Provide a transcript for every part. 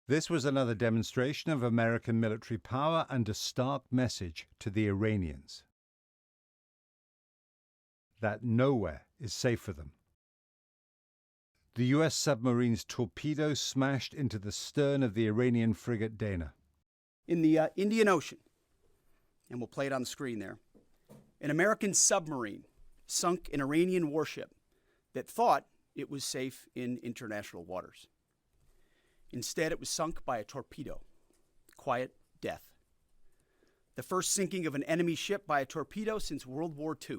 This was another demonstration of American military power and a stark message to the Iranians that nowhere is safe for them. The U.S. submarine's torpedo smashed into the stern of the Iranian frigate Dana. In the Indian Ocean, and we'll play it on the screen there, an American submarine sunk an Iranian warship that thought it was safe in international waters. Instead, it was sunk by a torpedo. Quiet death. The first sinking of an enemy ship by a torpedo since World War II.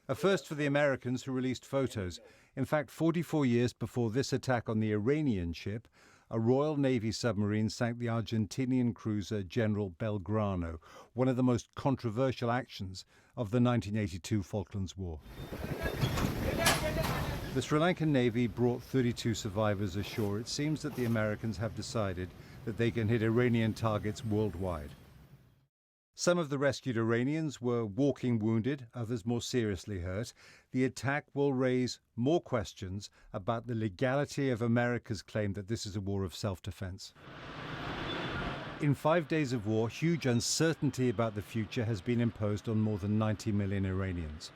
A first for the Americans, who released photos. In fact, 44 years before this attack on the Iranian ship, a Royal Navy submarine sank the Argentinian cruiser General Belgrano, one of the most controversial actions of the 1982 Falklands War. The Sri Lankan Navy brought 32 survivors ashore. It seems that the Americans have decided that they can hit Iranian targets worldwide. Some of the rescued Iranians were walking wounded, others more seriously hurt. The attack will raise more questions about the legality of America's claim that this is a war of self-defense. In 5 days of war, huge uncertainty about the future has been imposed on more than 90 million Iranians.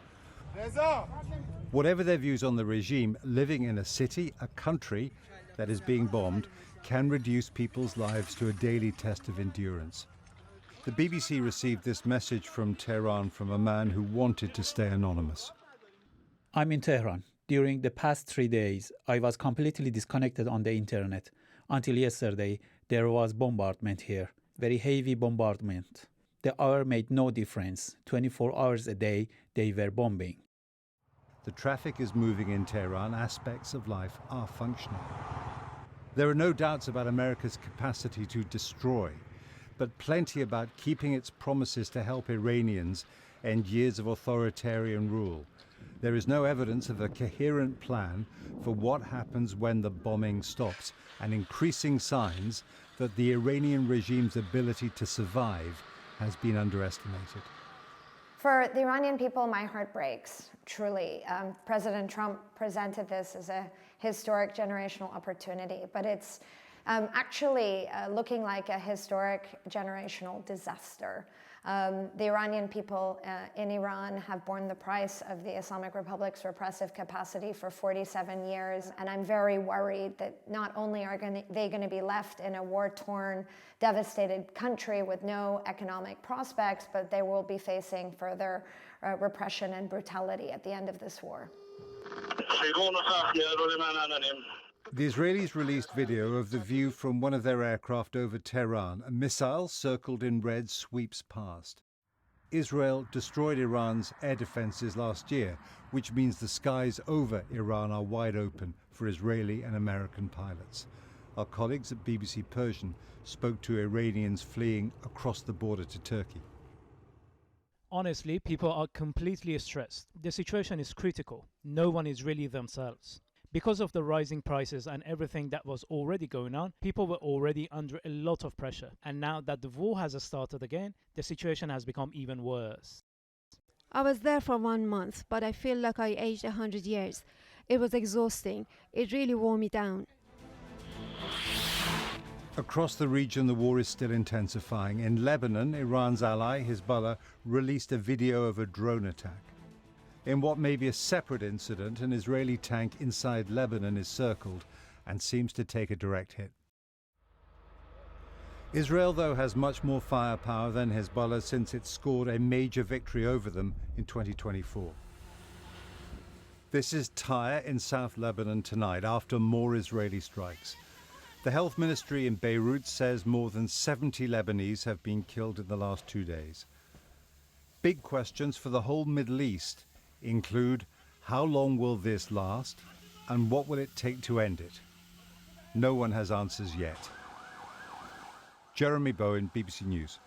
Whatever their views on the regime, living in a city, a country that is being bombed, can reduce people's lives to a daily test of endurance. The BBC received this message from Tehran from a man who wanted to stay anonymous. I'm in Tehran. During the past 3 days, I was completely disconnected on the internet. Until yesterday, there was bombardment here, very heavy bombardment. The hour made no difference. 24 hours a day, they were bombing. The traffic is moving in Tehran. Aspects of life are functioning. There are no doubts about America's capacity to destroy, but plenty about keeping its promises to help Iranians end years of authoritarian rule. There is no evidence of a coherent plan for what happens when the bombing stops, and increasing signs that the Iranian regime's ability to survive has been underestimated. For the Iranian people, my heart breaks, truly. President Trump presented this as a historic generational opportunity, but it's actually looking like a historic generational disaster. The Iranian people in Iran have borne the price of the Islamic Republic's repressive capacity for 47 years, and I'm very worried that not only are they going to be left in a war-torn, devastated country with no economic prospects, but they will be facing further repression and brutality at the end of this war. The Israelis released video of the view from one of their aircraft over Tehran. A missile circled in red sweeps past. Israel destroyed Iran's air defenses last year, which means the skies over Iran are wide open for Israeli and American pilots. Our colleagues at BBC Persian spoke to Iranians fleeing across the border to Turkey. Honestly, people are completely stressed. The situation is critical. No one is really themselves. Because of the rising prices and everything that was already going on, people were already under a lot of pressure. And now that the war has started again, the situation has become even worse. I was there for 1 month, but I feel like I aged 100 years. It was exhausting. It really wore me down. Across the region, the war is still intensifying. In Lebanon, Iran's ally, Hezbollah, released a video of a drone attack. In what may be a separate incident, an Israeli tank inside Lebanon is circled and seems to take a direct hit. Israel, though, has much more firepower than Hezbollah since it scored a major victory over them in 2024. This is Tyre in South Lebanon tonight after more Israeli strikes. The health ministry in Beirut says more than 70 Lebanese have been killed in the last 2 days. Big questions for the whole Middle East include how long will this last and what will it take to end it? No one has answers yet. Jeremy Bowen, BBC News.